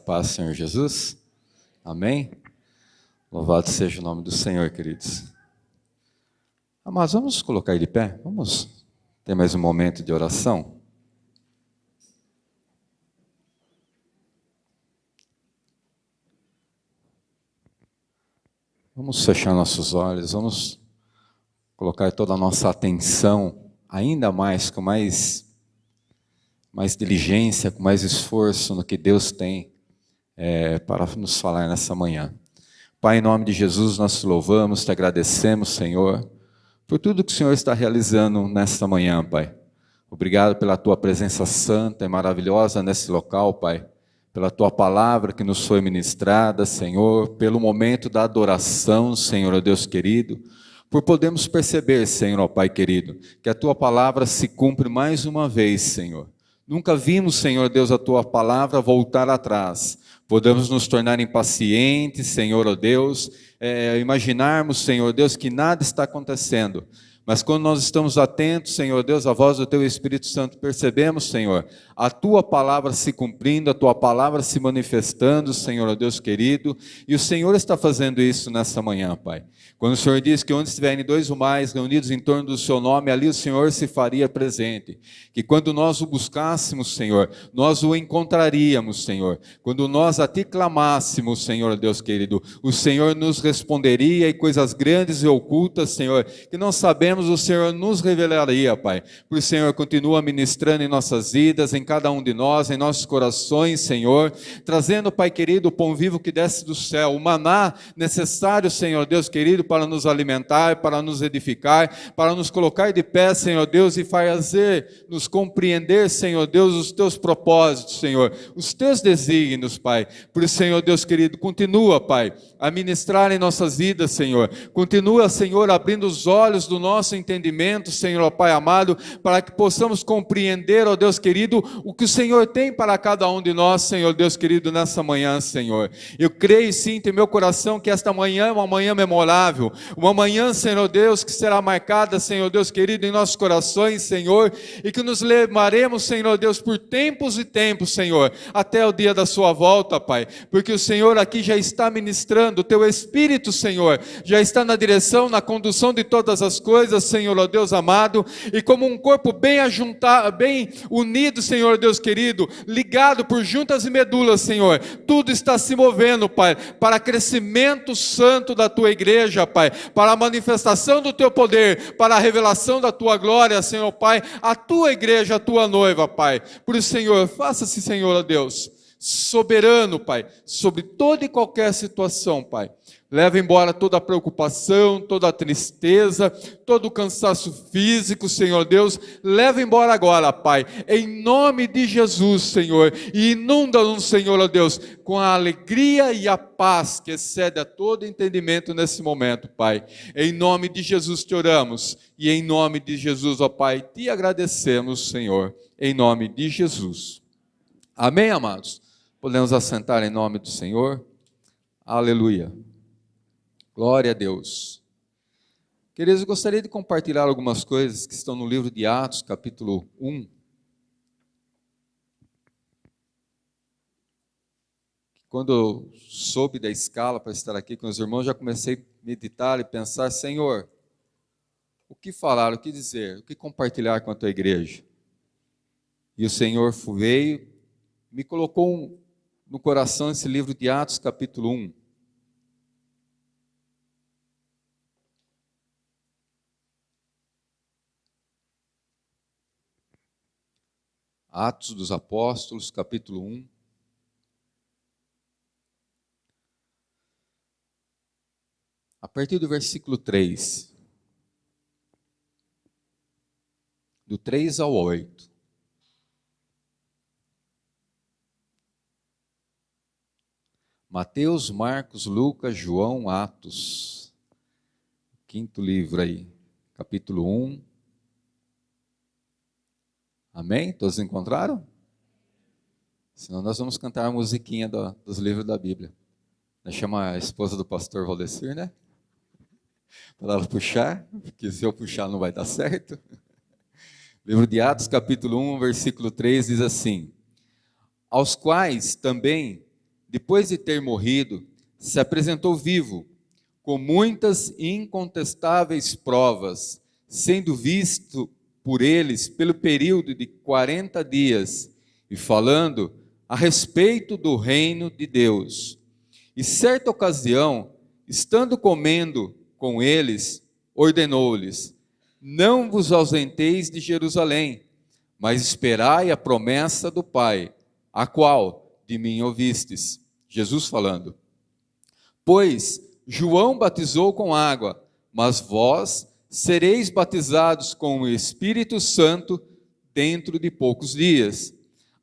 paz, Senhor Jesus. Amém? Louvado seja o nome do Senhor, queridos. Amados, vamos colocar de pé? Vamos ter mais um momento de oração? Vamos fechar nossos olhos, vamos colocar toda a nossa atenção, ainda mais, com mais diligência, com mais esforço no que Deus tem para nos falar nessa manhã. Pai, em nome de Jesus, nós te louvamos, te agradecemos, Senhor, por tudo que o Senhor está realizando nesta manhã, Pai. Obrigado pela tua presença santa e maravilhosa nesse local, Pai. Pela tua palavra que nos foi ministrada, Senhor, pelo momento da adoração, Senhor, ó Deus querido, por podermos perceber, Senhor, ó Pai querido, que a tua palavra se cumpre mais uma vez, Senhor. Nunca vimos, Senhor Deus, a tua palavra voltar atrás. Podemos nos tornar impacientes, Senhor, ó Deus, imaginarmos, Senhor Deus, que nada está acontecendo. Mas quando nós estamos atentos, Senhor Deus, à voz do Teu Espírito Santo, percebemos, Senhor, a Tua palavra se cumprindo, a Tua palavra se manifestando, Senhor, ó Deus querido, e o Senhor está fazendo isso nessa manhã, Pai. Quando o Senhor diz que onde estiverem dois ou mais reunidos em torno do Seu nome, ali o Senhor se faria presente. Que quando nós o buscássemos, Senhor, nós o encontraríamos, Senhor. Quando nós a Ti clamássemos, Senhor, Deus querido, o Senhor nos responderia e coisas grandes e ocultas, Senhor, que não sabemos, o Senhor nos revelaria, Pai. Por o Senhor continua ministrando em nossas vidas, em cada um de nós, em nossos corações, Senhor, trazendo, Pai querido, o pão vivo que desce do céu, o maná necessário, Senhor Deus querido, para nos alimentar, para nos edificar, para nos colocar de pé, Senhor Deus, e fazer-nos compreender, Senhor Deus, os Teus propósitos, Senhor, os Teus desígnios, Pai. Por isso, Senhor Deus querido, continua, Pai, a ministrar em nossas vidas, Senhor. Continua, Senhor, abrindo os olhos do nosso entendimento, Senhor, ó Pai amado, para que possamos compreender, ó Deus querido, o que o Senhor tem para cada um de nós, Senhor Deus querido, nessa manhã, Senhor. Eu creio e sinto em meu coração que esta manhã é uma manhã memorável, uma manhã, Senhor Deus, que será marcada, Senhor Deus querido, em nossos corações, Senhor, e que nos levaremos, Senhor Deus, por tempos e tempos, Senhor, até o dia da sua volta, Pai, porque o Senhor aqui já está ministrando, o Teu Espírito, Senhor, já está na direção, na condução de todas as coisas, Senhor, ó Deus amado, e como um corpo bem ajuntado, bem unido, Senhor Deus querido, ligado por juntas e medulas, Senhor, tudo está se movendo, Pai, para crescimento santo da Tua igreja, Pai, para a manifestação do Teu poder, para a revelação da Tua glória, Senhor, Pai, a Tua igreja, a Tua noiva, Pai. Por isso, Senhor, faça-se, Senhor, ó Deus, soberano, Pai, sobre toda e qualquer situação, Pai. Leva embora toda a preocupação, toda a tristeza, todo o cansaço físico, Senhor Deus. Leva embora agora, Pai, em nome de Jesus, Senhor. E inunda-nos, Senhor, ó Deus, com a alegria e a paz que excede a todo entendimento nesse momento, Pai. Em nome de Jesus te oramos. E em nome de Jesus, ó Pai, te agradecemos, Senhor. Em nome de Jesus. Amém, amados? Podemos assentar em nome do Senhor. Aleluia. Glória a Deus. Queridos, eu gostaria de compartilhar algumas coisas que estão no livro de Atos, capítulo 1. Quando eu soube da escala para estar aqui com os irmãos, já comecei a meditar e pensar, Senhor, o que falar, o que dizer, o que compartilhar com a Tua igreja? E o Senhor veio, me colocou no coração esse livro de Atos, capítulo 1. Atos dos Apóstolos, capítulo 1. A partir do versículo 3. Do 3 ao 8. Mateus, Marcos, Lucas, João, Atos. Quinto livro aí, capítulo 1. Amém? Todos encontraram? Senão nós vamos cantar a musiquinha dos livros da Bíblia. Nós chamamos a esposa do pastor Valdecir, né? Para ela puxar, porque se eu puxar não vai dar certo. Livro de Atos, capítulo 1, versículo 3, diz assim: aos quais também depois de ter morrido, se apresentou vivo, com muitas e incontestáveis provas, sendo visto por eles pelo período de 40 dias, e falando a respeito do reino de Deus. E certa ocasião, estando comendo com eles, ordenou-lhes: não vos ausenteis de Jerusalém, mas esperai a promessa do Pai, a qual de mim ouvistes. Jesus falando. Pois João batizou com água, mas vós sereis batizados com o Espírito Santo dentro de poucos dias.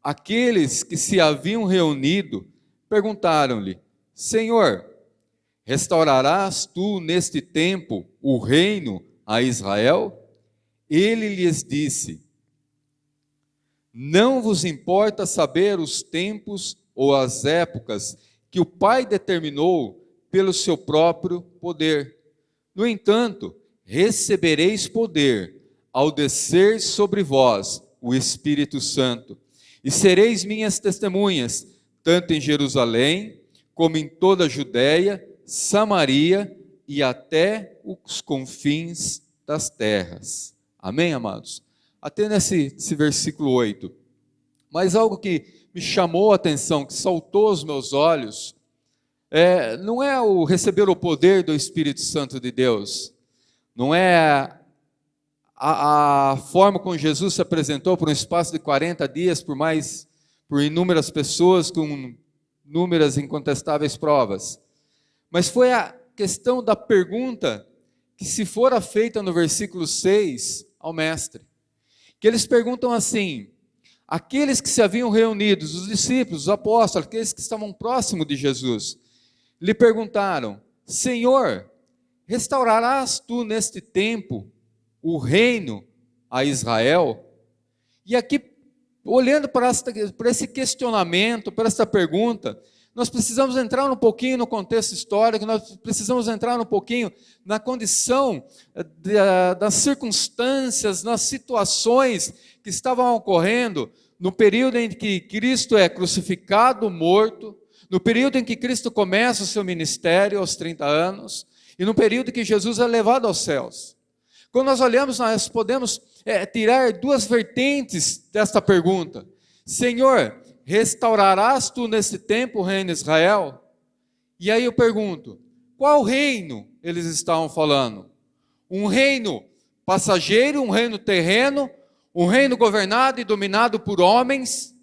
Aqueles que se haviam reunido perguntaram-lhe: Senhor, restaurarás tu neste tempo o reino a Israel? Ele lhes disse: não vos importa saber os tempos ou as épocas que o Pai determinou pelo seu próprio poder. No entanto, recebereis poder ao descer sobre vós o Espírito Santo, e sereis minhas testemunhas, tanto em Jerusalém, como em toda a Judéia, Samaria e até os confins das terras. Amém, amados? Até nesse versículo 8. Mas algo que me chamou a atenção, que saltou aos meus olhos, não é o receber o poder do Espírito Santo de Deus, não é a forma como Jesus se apresentou por um espaço de 40 dias, por inúmeras pessoas, com inúmeras e incontestáveis provas, mas foi a questão da pergunta que se fora feita no versículo 6 ao mestre, que eles perguntam assim: aqueles que se haviam reunido, os discípulos, os apóstolos, aqueles que estavam próximos de Jesus, lhe perguntaram: Senhor, restaurarás tu neste tempo o reino a Israel? E aqui, olhando para esse questionamento, para essa pergunta, nós precisamos entrar um pouquinho no contexto histórico, nós precisamos entrar um pouquinho na condição das circunstâncias, nas situações que estavam ocorrendo no período em que Cristo é crucificado, morto, no período em que Cristo começa o seu ministério aos 30 anos, e no período que Jesus é levado aos céus. Quando nós olhamos, nós podemos tirar duas vertentes desta pergunta. Senhor, restaurarás tu nesse tempo o reino de Israel? E aí eu pergunto, qual reino eles estavam falando? Um reino passageiro, um reino terreno, um reino governado e dominado por homens?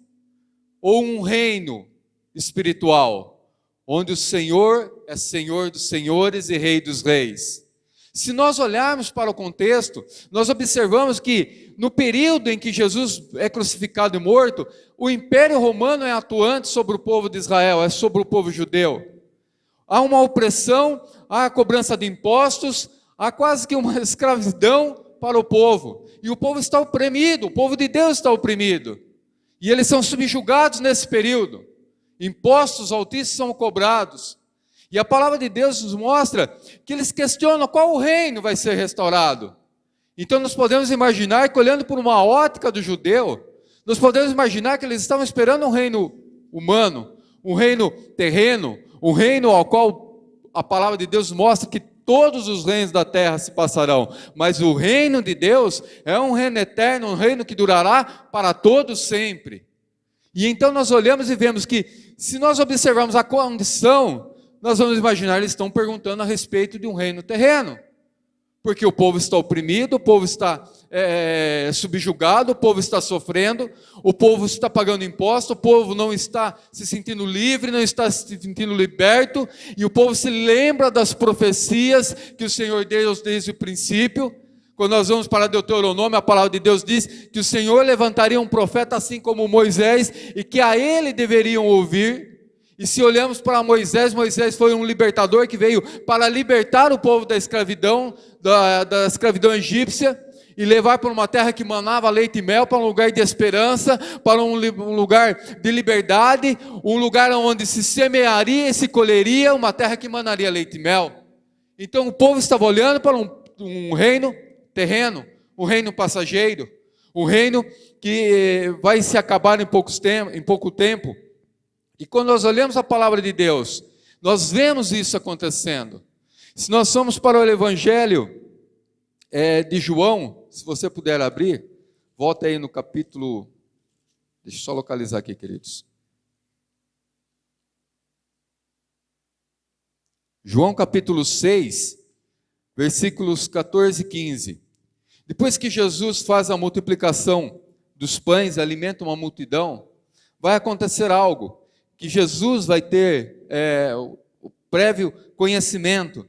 Ou um reino espiritual, onde o Senhor é Senhor dos senhores e Rei dos reis? Se nós olharmos para o contexto, nós observamos que no período em que Jesus é crucificado e morto, o Império Romano é atuante sobre o povo de Israel, é sobre o povo judeu. Há uma opressão, há a cobrança de impostos, há quase que uma escravidão para o povo. E o povo está oprimido, o povo de Deus está oprimido. E eles são subjugados nesse período. Impostos altíssimos são cobrados. E a palavra de Deus nos mostra que eles questionam qual o reino vai ser restaurado. Então nós podemos imaginar que, olhando por uma ótica do judeu, nós podemos imaginar que eles estavam esperando um reino humano, um reino terreno, um reino ao qual a palavra de Deus mostra que todos os reinos da terra se passarão, mas o reino de Deus é um reino eterno, um reino que durará para todos sempre. E então nós olhamos e vemos que, se nós observarmos a condição, nós vamos imaginar, eles estão perguntando a respeito de um reino terreno, porque o povo está oprimido, o povo está subjugado, o povo está sofrendo, o povo está pagando imposto, o povo não está se sentindo livre, não está se sentindo liberto, e o povo se lembra das profecias que o Senhor deu desde o princípio. Quando nós vamos para Deuteronômio, a palavra de Deus diz que o Senhor levantaria um profeta assim como Moisés, e que a ele deveriam ouvir. E se olhamos para Moisés, Moisés foi um libertador que veio para libertar o povo da escravidão, da escravidão egípcia, e levar para uma terra que manava leite e mel, para um lugar de esperança, para um lugar de liberdade, um lugar onde se semearia e se colheria, uma terra que manaria leite e mel. Então o povo estava olhando para um reino terreno, um reino passageiro, um reino que vai se acabar em pouco tempo. E quando nós olhamos a palavra de Deus, nós vemos isso acontecendo. Se nós somos para o Evangelho de João, se você puder abrir, volta aí no capítulo, deixa eu só localizar aqui, queridos. João capítulo 6, versículos 14 e 15. Depois que Jesus faz a multiplicação dos pães, alimenta uma multidão, vai acontecer algo, que Jesus vai ter o prévio conhecimento.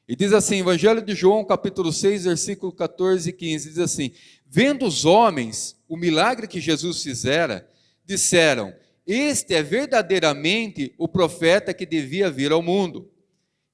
E diz assim, Evangelho de João, capítulo 6, versículo 14 e 15, diz assim: vendo os homens o milagre que Jesus fizera, disseram, este é verdadeiramente o profeta que devia vir ao mundo.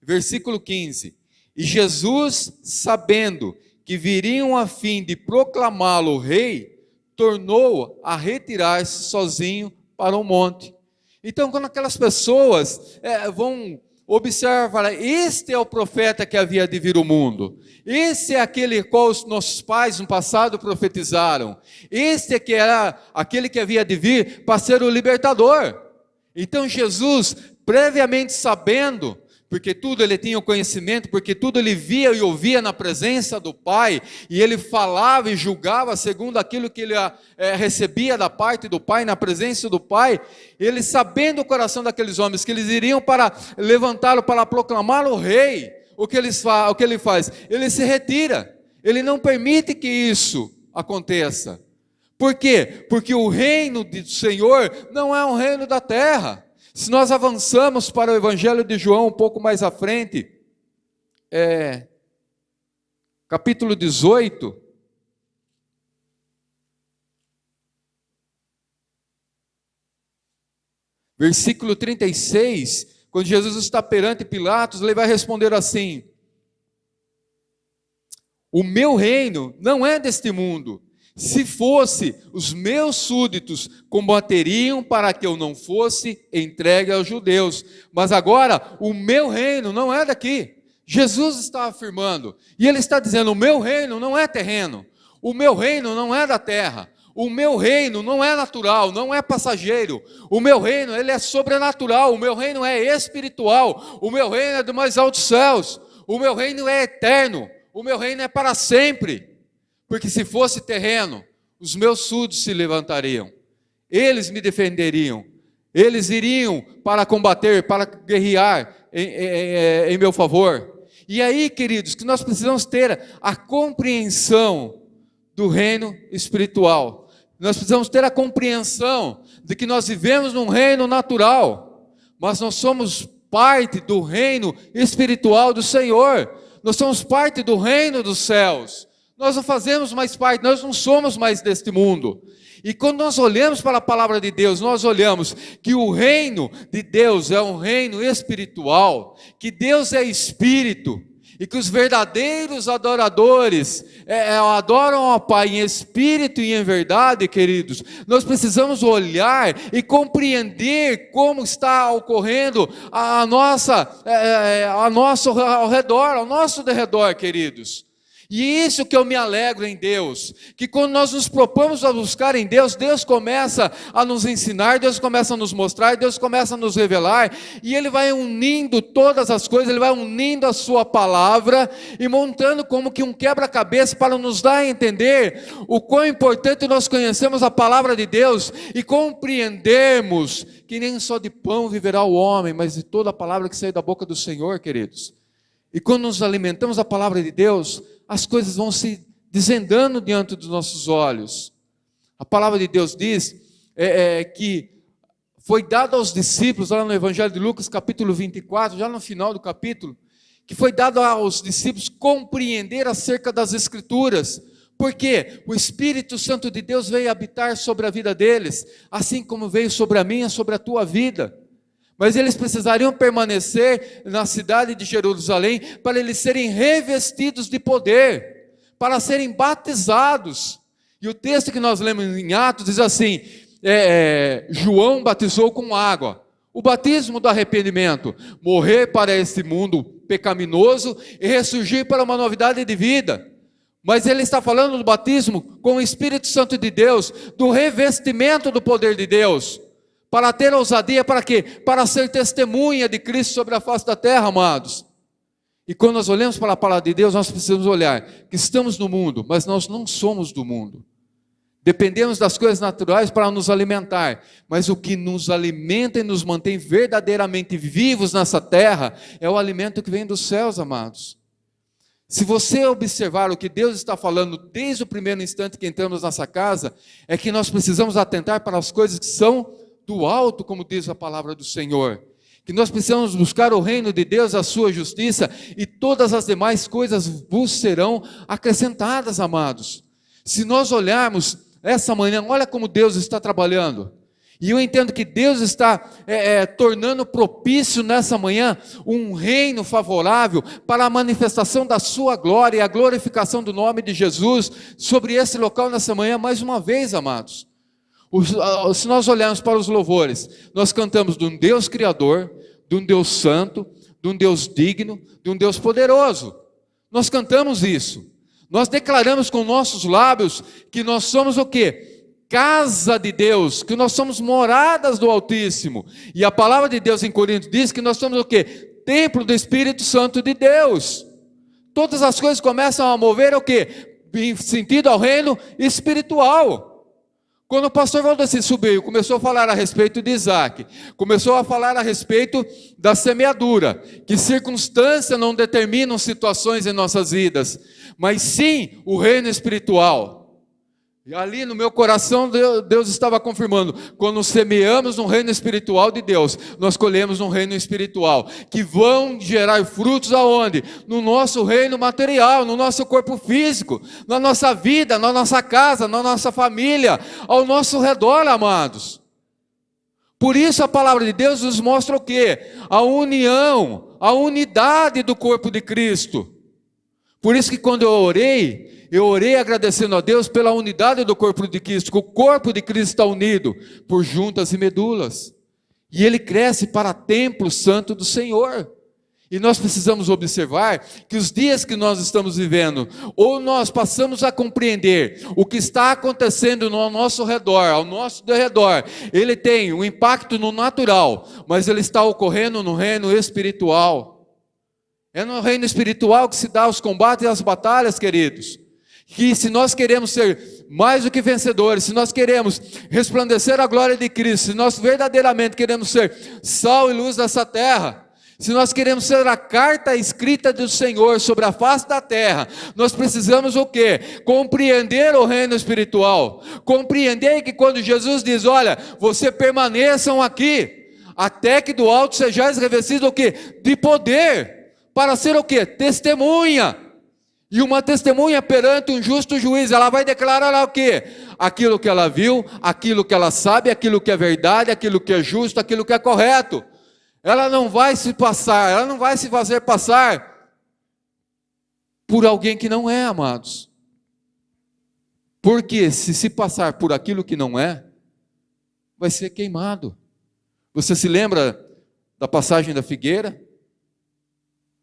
Versículo 15, e Jesus, sabendo que viriam a fim de proclamá-lo rei, tornou a retirar-se sozinho para um monte. Então, quando aquelas pessoas vão observar, este é o profeta que havia de vir ao mundo, esse é aquele qual os nossos pais no passado profetizaram, este é que era aquele que havia de vir para ser o libertador. Então Jesus, previamente sabendo, porque tudo ele tinha o conhecimento, porque tudo ele via e ouvia na presença do Pai, e ele falava e julgava segundo aquilo que ele recebia da parte do Pai, na presença do Pai, ele sabendo o coração daqueles homens, que eles iriam para levantá-lo, para proclamá-lo rei, o que ele faz? Ele se retira, ele não permite que isso aconteça. Por quê? Porque o reino do Senhor não é um reino da terra. Se nós avançamos para o Evangelho de João um pouco mais à frente, capítulo 18, versículo 36, quando Jesus está perante Pilatos, ele vai responder assim: o meu reino não é deste mundo. Se fosse, os meus súditos combateriam para que eu não fosse entregue aos judeus. Mas agora, o meu reino não é daqui. Jesus está afirmando, e ele está dizendo, o meu reino não é terreno, o meu reino não é da terra, o meu reino não é natural, não é passageiro, o meu reino ele é sobrenatural, o meu reino é espiritual, o meu reino é dos mais altos céus, o meu reino é eterno, o meu reino é para sempre. Porque se fosse terreno, os meus súditos se levantariam, eles me defenderiam, eles iriam para combater, para guerrear em meu favor. E aí, queridos, que nós precisamos ter a compreensão do reino espiritual. Nós precisamos ter a compreensão de que nós vivemos num reino natural, mas nós somos parte do reino espiritual do Senhor. Nós somos parte do reino dos céus. Nós não fazemos mais parte, nós não somos mais deste mundo. E quando nós olhamos para a palavra de Deus, nós olhamos que o reino de Deus é um reino espiritual, que Deus é espírito, e que os verdadeiros adoradores adoram ao Pai em espírito e em verdade, queridos. Nós precisamos olhar e compreender como está ocorrendo ao nosso derredor, queridos. E isso que eu me alegro em Deus, que quando nós nos propomos a buscar em Deus, Deus começa a nos ensinar, Deus começa a nos mostrar, Deus começa a nos revelar, e Ele vai unindo todas as coisas, Ele vai unindo a sua palavra, e montando como que um quebra-cabeça para nos dar a entender o quão importante nós conhecemos a palavra de Deus, e compreendermos que nem só de pão viverá o homem, mas de toda a palavra que sai da boca do Senhor, queridos. E quando nos alimentamos da palavra de Deus, as coisas vão se desvendando diante dos nossos olhos. A palavra de Deus diz que foi dado aos discípulos, lá no Evangelho de Lucas, capítulo 24, já no final do capítulo, que foi dado aos discípulos compreender acerca das Escrituras, porque o Espírito Santo de Deus veio habitar sobre a vida deles, assim como veio sobre a minha, sobre a tua vida. Mas eles precisariam permanecer na cidade de Jerusalém para eles serem revestidos de poder, para serem batizados. E o texto que nós lemos em Atos diz assim, João batizou com água, o batismo do arrependimento, morrer para esse mundo pecaminoso e ressurgir para uma novidade de vida. Mas ele está falando do batismo com o Espírito Santo de Deus, do revestimento do poder de Deus, para ter ousadia, para quê? Para ser testemunha de Cristo sobre a face da terra, amados. E quando nós olhamos para a palavra de Deus, nós precisamos olhar que estamos no mundo, mas nós não somos do mundo. Dependemos das coisas naturais para nos alimentar, mas o que nos alimenta e nos mantém verdadeiramente vivos nessa terra é o alimento que vem dos céus, amados. Se você observar o que Deus está falando desde o primeiro instante que entramos nessa casa, é que nós precisamos atentar para as coisas que são do alto, como diz a palavra do Senhor. Que nós precisamos buscar o reino de Deus, a sua justiça, e todas as demais coisas vos serão acrescentadas, amados. Se nós olharmos essa manhã, olha como Deus está trabalhando. E eu entendo que Deus está tornando propício nessa manhã um reino favorável para a manifestação da sua glória e a glorificação do nome de Jesus sobre esse local nessa manhã, mais uma vez, amados. Se nós olharmos para os louvores, nós cantamos de um Deus Criador, de um Deus Santo, de um Deus digno, de um Deus poderoso. Nós cantamos isso. Nós declaramos com nossos lábios que nós somos o quê? Casa de Deus, que nós somos moradas do Altíssimo. E a palavra de Deus em Coríntios diz que nós somos o quê? Templo do Espírito Santo de Deus. Todas as coisas começam a mover o quê? Em sentido ao reino espiritual. Quando o pastor Valdeci subiu, começou a falar a respeito de Isaac, começou a falar a respeito da semeadura, que circunstâncias não determinam situações em nossas vidas, mas sim o reino espiritual. E ali no meu coração Deus estava confirmando, quando semeamos no reino espiritual de Deus, nós colhemos no reino espiritual, que vão gerar frutos aonde? No nosso reino material, no nosso corpo físico, na nossa vida, na nossa casa, na nossa família, ao nosso redor, amados. Por isso a palavra de Deus nos mostra o quê? A união, a unidade do corpo de Cristo. Por isso que quando eu orei agradecendo a Deus pela unidade do corpo de Cristo, que o corpo de Cristo está unido por juntas e medulas, e ele cresce para templo santo do Senhor. E nós precisamos observar que os dias que nós estamos vivendo, ou nós passamos a compreender o que está acontecendo no nosso redor, ao nosso derredor, ele tem um impacto no natural, mas ele está ocorrendo no reino espiritual. É no reino espiritual que se dá os combates e as batalhas, queridos. Que se nós queremos ser mais do que vencedores, se nós queremos resplandecer a glória de Cristo, se nós verdadeiramente queremos ser sal e luz dessa terra, se nós queremos ser a carta escrita do Senhor sobre a face da terra, nós precisamos o quê? Compreender o reino espiritual. Compreender que quando Jesus diz, olha, você permaneçam aqui, até que do alto sejais revestidos o quê? De poder. Para ser o quê? Testemunha. E uma testemunha perante um justo juiz, ela vai declarar o quê? Aquilo que ela viu, aquilo que ela sabe, aquilo que é verdade, aquilo que é justo, aquilo que é correto. Ela não vai se passar, ela não vai se fazer passar por alguém que não é, amados. Porque se passar por aquilo que não é, vai ser queimado. Você se lembra da passagem da figueira?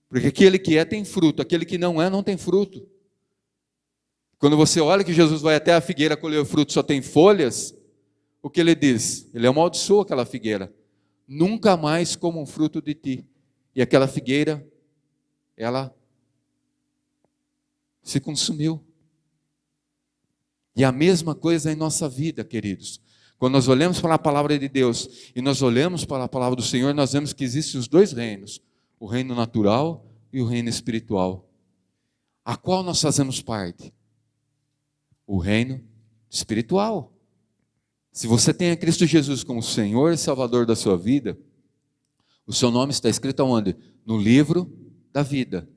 Porque aquele que é tem fruto, aquele que não é não tem fruto. Quando você olha que Jesus vai até a figueira colher o fruto, só tem folhas, o que ele diz? Ele amaldiçoa aquela figueira. Nunca mais comam fruto de ti. E aquela figueira, ela se consumiu. E a mesma coisa em nossa vida, queridos. Quando nós olhamos para a palavra de Deus e nós olhamos para a palavra do Senhor, nós vemos que existem os dois reinos. O reino natural e o reino espiritual. A qual nós fazemos parte? O reino espiritual. Se você tem a Cristo Jesus como Senhor e Salvador da sua vida, o seu nome está escrito aonde? No livro da vida.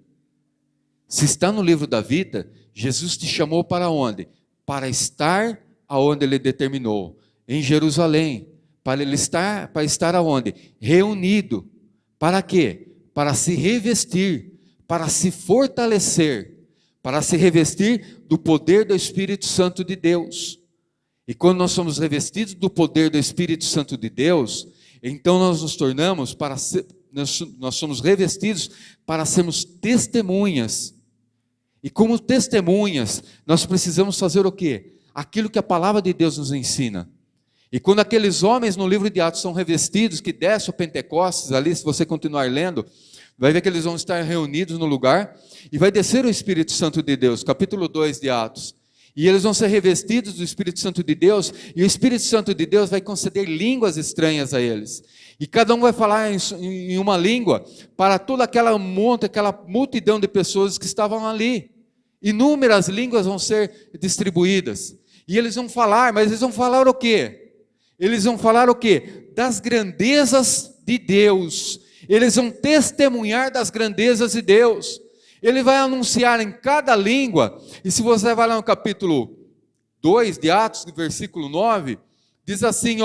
Se está no livro da vida, Jesus te chamou para onde? Para estar aonde Ele determinou. Em Jerusalém. Para estar aonde? Reunido. Para quê? Para se revestir, para se fortalecer, para se revestir do poder do Espírito Santo de Deus. E quando nós somos revestidos do poder do Espírito Santo de Deus, então nós nos tornamos, nós somos revestidos para sermos testemunhas. E como testemunhas, nós precisamos fazer o quê? Aquilo que a palavra de Deus nos ensina. E quando aqueles homens no livro de Atos são revestidos, que desce o Pentecostes, ali se você continuar lendo, vai ver que eles vão estar reunidos no lugar, e vai descer o Espírito Santo de Deus, capítulo 2 de Atos. E eles vão ser revestidos do Espírito Santo de Deus, e o Espírito Santo de Deus vai conceder línguas estranhas a eles. E cada um vai falar em uma língua, para toda aquela multidão de pessoas que estavam ali. Inúmeras línguas vão ser distribuídas. E eles vão falar, mas eles vão falar o quê? Eles vão falar o quê? Das grandezas de Deus. Eles vão testemunhar das grandezas de Deus. Ele vai anunciar em cada língua, e se você vai lá no capítulo 2 de Atos, no versículo 9, diz assim,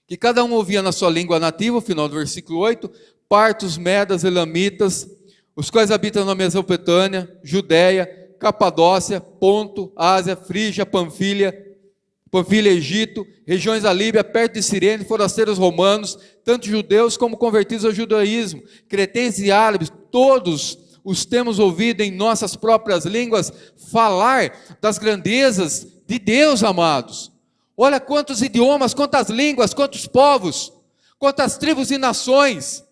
que cada um ouvia na sua língua nativa, no final do versículo 8, partos, medas, elamitas, os quais habitam na Mesopotâmia, Judéia, Capadócia, Ponto, Ásia, Frígia, Panfilha, Egito, regiões da Líbia, perto de Cirene, forasteiros romanos, tanto judeus como convertidos ao judaísmo, cretenses e árabes, todos os temos ouvido em nossas próprias línguas falar das grandezas de Deus, amados. Olha quantos idiomas, quantas línguas, quantos povos, quantas tribos e nações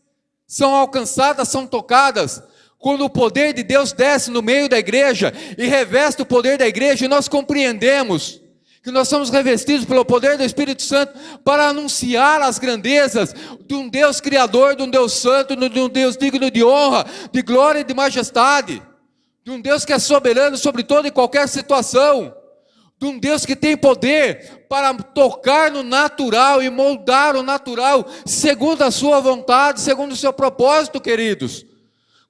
são alcançadas, são tocadas, quando o poder de Deus desce no meio da igreja e reveste o poder da igreja, e nós compreendemos que nós somos revestidos pelo poder do Espírito Santo para anunciar as grandezas de um Deus criador, de um Deus santo, de um Deus digno de honra, de glória e de majestade, de um Deus que é soberano sobre toda e qualquer situação, de um Deus que tem poder para tocar no natural e moldar o natural segundo a sua vontade, segundo o seu propósito, queridos.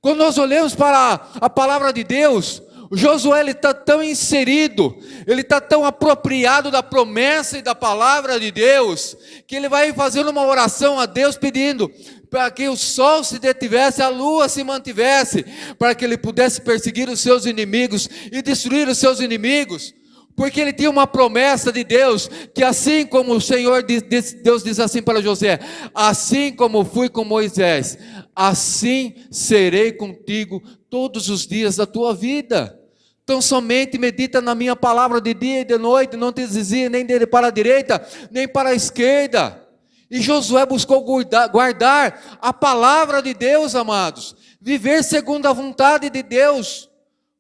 Quando nós olhamos para a palavra de Deus, o Josué está tão inserido, ele está tão apropriado da promessa e da palavra de Deus, que ele vai fazendo uma oração a Deus pedindo para que o sol se detivesse, a lua se mantivesse, para que ele pudesse perseguir os seus inimigos e destruir os seus inimigos, porque ele tinha uma promessa de Deus, que assim como o Senhor, Deus diz assim para José, assim como fui com Moisés, assim serei contigo todos os dias da tua vida. Então somente medita na minha palavra de dia e de noite, não te desvia nem para a direita, nem para a esquerda. E Josué buscou guardar a palavra de Deus, amados, viver segundo a vontade de Deus,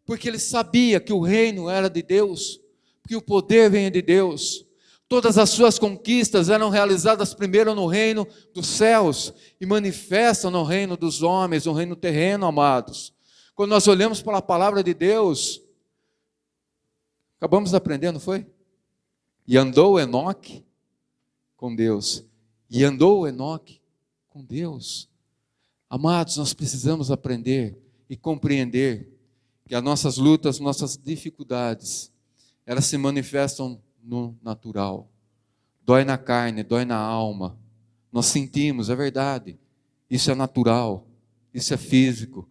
porque ele sabia que o reino era de Deus, que o poder vem de Deus. Todas as suas conquistas eram realizadas primeiro no reino dos céus e manifestam no reino dos homens, no reino terreno, amados. Quando nós olhamos para a palavra de Deus, acabamos de aprender, não foi? E andou Enoque com Deus. E andou Enoque com Deus. Amados, nós precisamos aprender e compreender que as nossas lutas, nossas dificuldades, elas se manifestam no natural. Dói na carne, dói na alma. Nós sentimos, é verdade. Isso é natural, isso é físico.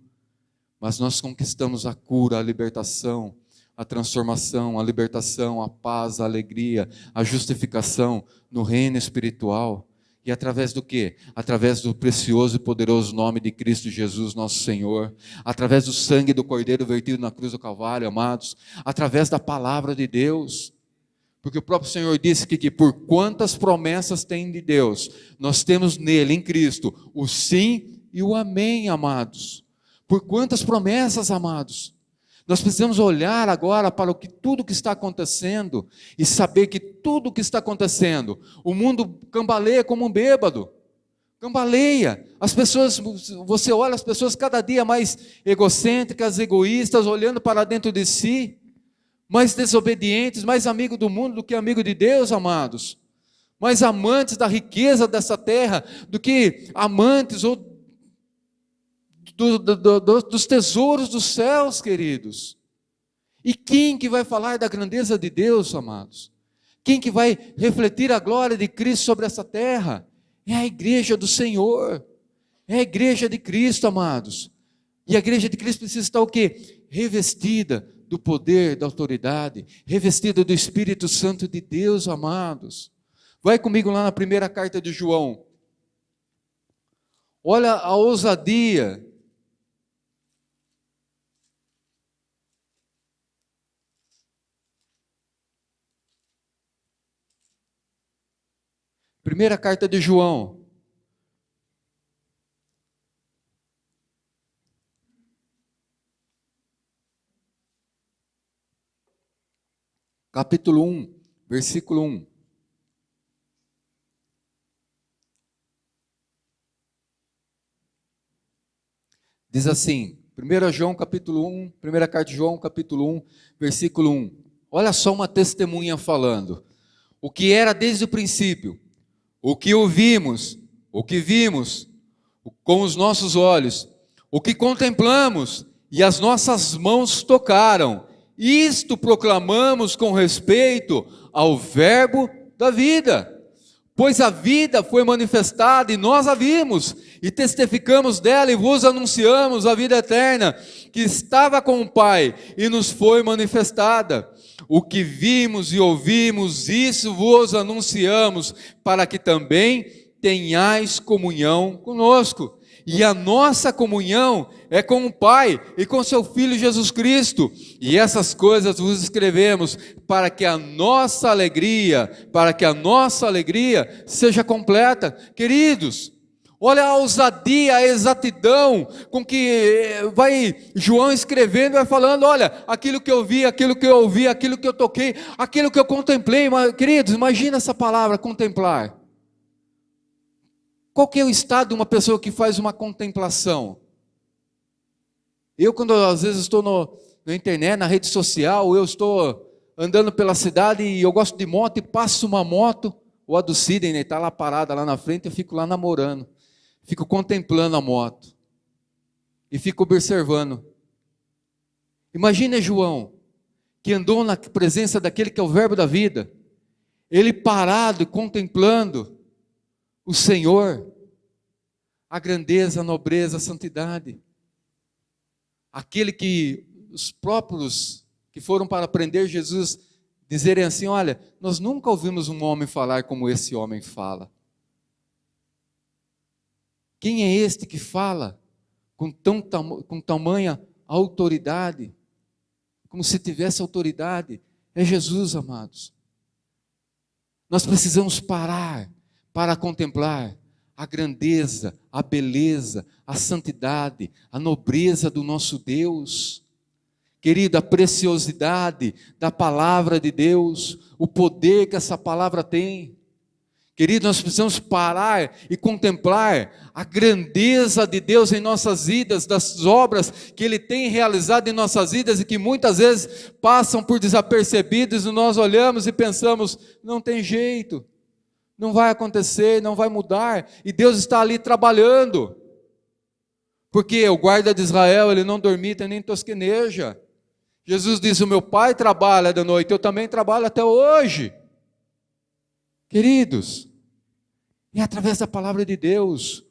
Mas nós conquistamos a cura, a libertação, a transformação, a libertação, a paz, a alegria, a justificação no reino espiritual. E através do quê? Através do precioso e poderoso nome de Cristo Jesus, nosso Senhor. Através do sangue do Cordeiro vertido na cruz do Calvário, amados. Através da palavra de Deus. Porque o próprio Senhor disse que por quantas promessas tem de Deus, nós temos nele, em Cristo, o sim e o amém, amados. Por quantas promessas, amados. Nós precisamos olhar agora para tudo que está acontecendo e saber que tudo que está acontecendo, o mundo cambaleia como um bêbado, cambaleia. As pessoas, você olha as pessoas cada dia mais egocêntricas, egoístas, olhando para dentro de si, mais desobedientes, mais amigos do mundo do que amigo de Deus, amados, mais amantes da riqueza dessa terra do que amantes ou dos tesouros dos céus, queridos. E quem que vai falar da grandeza de Deus, amados? Quem que vai refletir a glória de Cristo sobre essa terra? É a igreja do Senhor, é a igreja de Cristo, amados. E a igreja de Cristo precisa estar o quê? Revestida do poder, da autoridade, revestida do Espírito Santo de Deus, amados. Vai comigo lá na primeira carta de João. Olha a ousadia Primeira carta de João. Capítulo 1, versículo 1. Diz assim, 1 João capítulo 1, primeira carta de João capítulo 1, versículo 1. Olha só uma testemunha falando. O que era desde o princípio, o que ouvimos, o que vimos com os nossos olhos, o que contemplamos e as nossas mãos tocaram, isto proclamamos com respeito ao verbo da vida. Pois a vida foi manifestada e nós a vimos, e testificamos dela e vos anunciamos a vida eterna, que estava com o Pai e nos foi manifestada. O que vimos e ouvimos, isso vos anunciamos, para que também tenhais comunhão conosco. E a nossa comunhão é com o Pai e com seu Filho Jesus Cristo. E essas coisas vos escrevemos para que a nossa alegria seja completa. Queridos, olha a ousadia, a exatidão com que vai João escrevendo, vai falando, olha, aquilo que eu vi, aquilo que eu ouvi, aquilo que eu toquei, aquilo que eu contemplei. Queridos, imagina essa palavra, contemplar. Qual que é o estado de uma pessoa que faz uma contemplação? Eu, quando às vezes estou na internet, na rede social, eu estou andando pela cidade e eu gosto de moto e passo uma moto, ou a do Sidney está lá parada lá na frente, eu fico lá namorando, fico contemplando a moto e fico observando. Imagina João, que andou na presença daquele que é o verbo da vida, ele parado e contemplando o Senhor, a grandeza, a nobreza, a santidade. Aquele que os próprios que foram para prender Jesus dizerem assim, olha, nós nunca ouvimos um homem falar como esse homem fala. Quem é este que fala com tamanha autoridade? Como se tivesse autoridade. É Jesus, amados. Nós precisamos parar para contemplar a grandeza, a beleza, a santidade, a nobreza do nosso Deus. Querido, a preciosidade da palavra de Deus, o poder que essa palavra tem. Querido, nós precisamos parar e contemplar a grandeza de Deus em nossas vidas, das obras que Ele tem realizado em nossas vidas e que muitas vezes passam por desapercebidos e nós olhamos e pensamos, não tem jeito. Não vai acontecer, não vai mudar, e Deus está ali trabalhando, porque o guarda de Israel, ele não dormita nem tosqueneja. Jesus diz, o meu Pai trabalha de noite, eu também trabalho até hoje. Queridos, e através da palavra de Deus,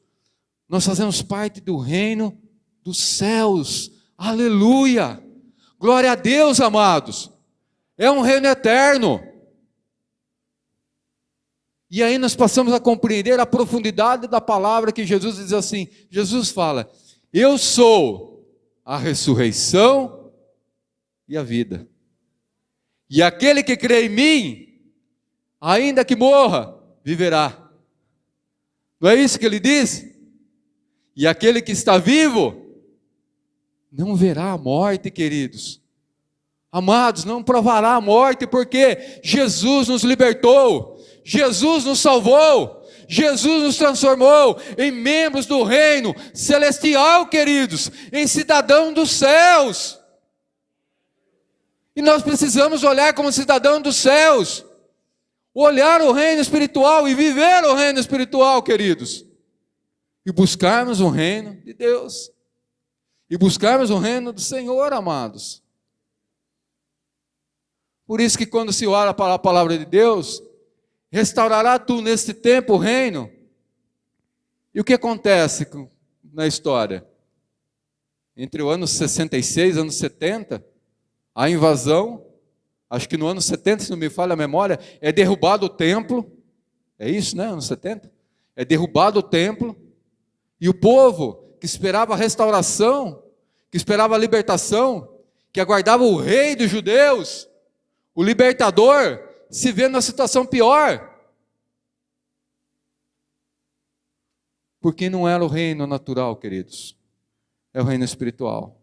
nós fazemos parte do reino dos céus, aleluia, glória a Deus, amados, é um reino eterno. E aí nós passamos a compreender a profundidade da palavra que Jesus diz assim, Jesus fala, eu sou a ressurreição e a vida. E aquele que crê em mim, ainda que morra, viverá. Não é isso que ele diz? E aquele que está vivo, não verá a morte, queridos. Amados, não provará a morte, porque Jesus nos libertou. Jesus nos salvou, Jesus nos transformou em membros do reino celestial, queridos, em cidadão dos céus. E nós precisamos olhar como cidadão dos céus, olhar o reino espiritual e viver o reino espiritual, queridos, e buscarmos o reino de Deus, e buscarmos o reino do Senhor, amados. Por isso que quando se ora para a palavra de Deus, restaurará tu neste tempo o reino. E o que acontece na história? Entre o ano 66 e o ano 70, a invasão, acho que no ano 70, se não me falha a memória, é derrubado o templo, é isso, né, ano 70? É derrubado o templo, e o povo que esperava a restauração, que esperava a libertação, que aguardava o rei dos judeus, o libertador, se vê numa situação pior. Porque não era o reino natural, queridos. É o reino espiritual.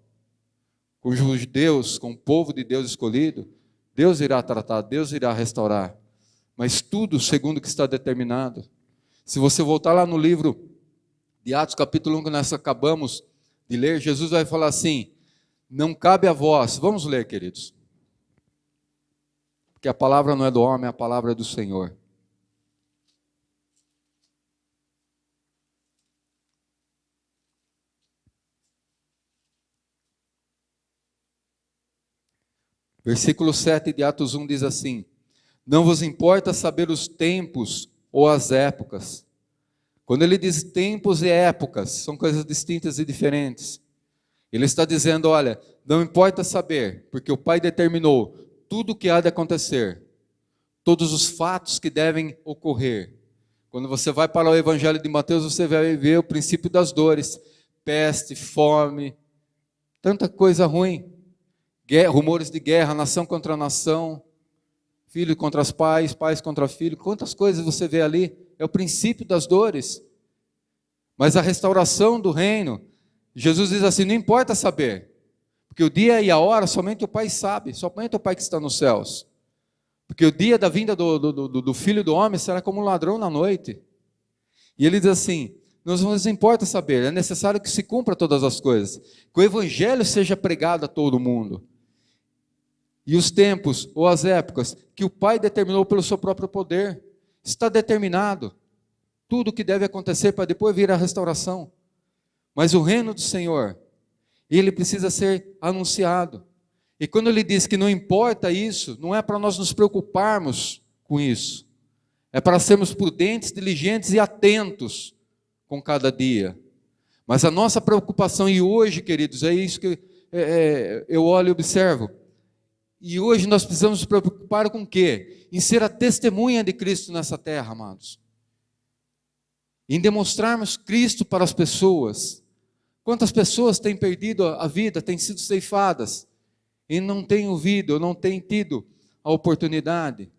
Com os judeus, com o povo de Deus escolhido, Deus irá tratar, Deus irá restaurar. Mas tudo segundo o que está determinado. Se você voltar lá no livro de Atos, capítulo 1, que nós acabamos de ler, Jesus vai falar assim: não cabe a vós. Vamos ler, queridos. Porque a palavra não é do homem, a palavra é do Senhor. Versículo 7 de Atos 1 diz assim: não vos importa saber os tempos ou as épocas. Quando ele diz tempos e épocas, são coisas distintas e diferentes. Ele está dizendo, olha, não importa saber, porque o Pai determinou tudo o que há de acontecer, todos os fatos que devem ocorrer. Quando você vai para o Evangelho de Mateus, você vai ver o princípio das dores, peste, fome, tanta coisa ruim, rumores de guerra, nação contra nação, filho contra os pais, pais contra filho, quantas coisas você vê ali, é o princípio das dores. Mas a restauração do reino, Jesus diz assim, não importa saber, porque o dia e a hora somente o Pai sabe, somente o Pai que está nos céus. Porque o dia da vinda do Filho do Homem será como um ladrão na noite. E ele diz assim, não nos importa saber, é necessário que se cumpra todas as coisas, que o Evangelho seja pregado a todo mundo. E os tempos ou as épocas que o Pai determinou pelo seu próprio poder, está determinado. Tudo o que deve acontecer para depois vir a restauração. Mas o reino do Senhor, ele precisa ser anunciado. E quando ele diz que não importa isso, não é para nós nos preocuparmos com isso. É para sermos prudentes, diligentes e atentos com cada dia. Mas a nossa preocupação, e hoje, queridos, é isso que eu olho e observo. E hoje nós precisamos nos preocupar com o quê? Em ser a testemunha de Cristo nessa terra, amados. Em demonstrarmos Cristo para as pessoas. Quantas pessoas têm perdido a vida, têm sido ceifadas, e não têm ouvido, não têm tido a oportunidade.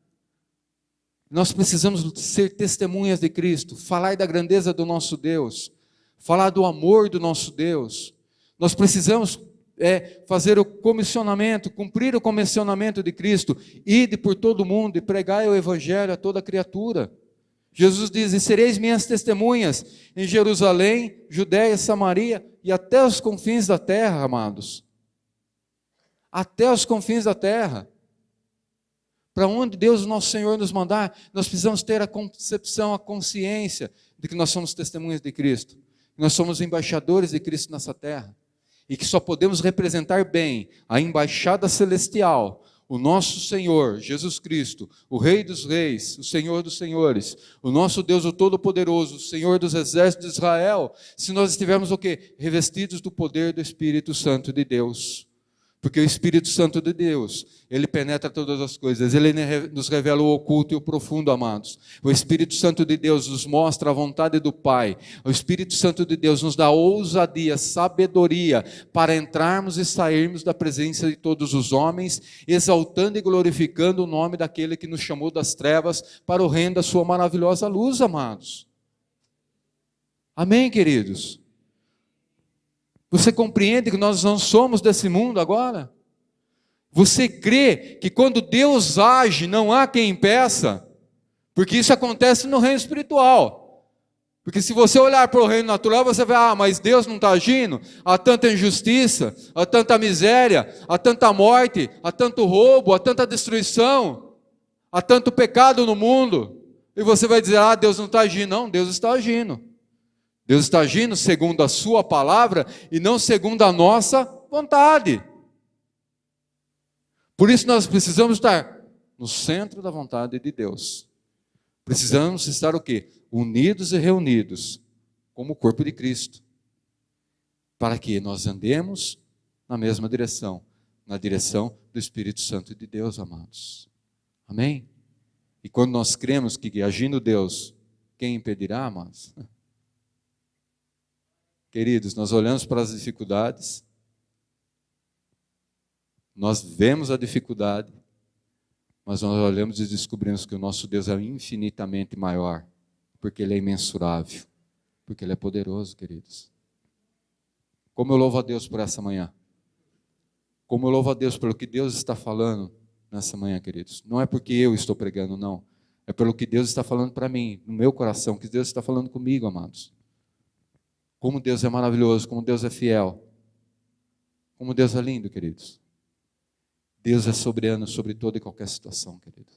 Nós precisamos ser testemunhas de Cristo, falar da grandeza do nosso Deus, falar do amor do nosso Deus. Nós precisamos fazer o comissionamento, cumprir o comissionamento de Cristo, ide por todo o mundo e pregai o Evangelho a toda criatura. Jesus diz, e sereis minhas testemunhas em Jerusalém, Judéia, Samaria e até os confins da terra, amados. Até os confins da terra. Para onde Deus, nosso Senhor, nos mandar, nós precisamos ter a concepção, a consciência de que nós somos testemunhas de Cristo. Nós somos embaixadores de Cristo nessa terra. E que só podemos representar bem a embaixada celestial, o nosso Senhor, Jesus Cristo, o Rei dos Reis, o Senhor dos Senhores, o nosso Deus, o Todo-Poderoso, o Senhor dos Exércitos de Israel, se nós estivermos o quê? Revestidos do poder do Espírito Santo de Deus. Porque o Espírito Santo de Deus, ele penetra todas as coisas, ele nos revela o oculto e o profundo, amados. O Espírito Santo de Deus nos mostra a vontade do Pai. O Espírito Santo de Deus nos dá ousadia, sabedoria, para entrarmos e sairmos da presença de todos os homens, exaltando e glorificando o nome daquele que nos chamou das trevas para o reino da sua maravilhosa luz, amados. Amém, queridos? Você compreende que nós não somos desse mundo agora? Você crê que quando Deus age, não há quem impeça? Porque isso acontece no reino espiritual. Porque se você olhar para o reino natural, você vai, mas Deus não está agindo? Há tanta injustiça, há tanta miséria, há tanta morte, há tanto roubo, há tanta destruição, há tanto pecado no mundo. E você vai dizer, Deus não está agindo. Não, Deus está agindo. Deus está agindo segundo a sua palavra e não segundo a nossa vontade. Por isso nós precisamos estar no centro da vontade de Deus. Precisamos estar o quê? Unidos e reunidos como o corpo de Cristo. Para que nós andemos na mesma direção, na direção do Espírito Santo de Deus, amados. Amém? E quando nós cremos que agindo Deus, quem impedirá, amados? Queridos, nós olhamos para as dificuldades, nós vemos a dificuldade, mas nós olhamos e descobrimos que o nosso Deus é infinitamente maior, porque Ele é imensurável. Porque Ele é poderoso, queridos. Como eu louvo a Deus por essa manhã. Como eu louvo a Deus pelo que Deus está falando nessa manhã, queridos. Não é porque eu estou pregando, não. É pelo que Deus está falando para mim, no meu coração, que Deus está falando comigo, amados. Como Deus é maravilhoso, como Deus é fiel. Como Deus é lindo, queridos. Deus é soberano sobre toda e qualquer situação, querido.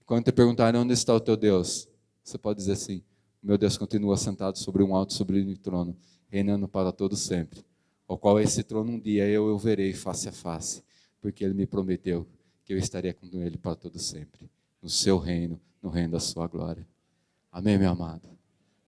Quando te perguntarem onde está o teu Deus, você pode dizer assim: meu Deus continua sentado sobre um alto sublime trono, reinando para todo sempre. Ao qual esse trono um dia eu verei face a face, porque Ele me prometeu que eu estaria com Ele para todo sempre, no seu reino, no reino da sua glória. Amém, meu amado?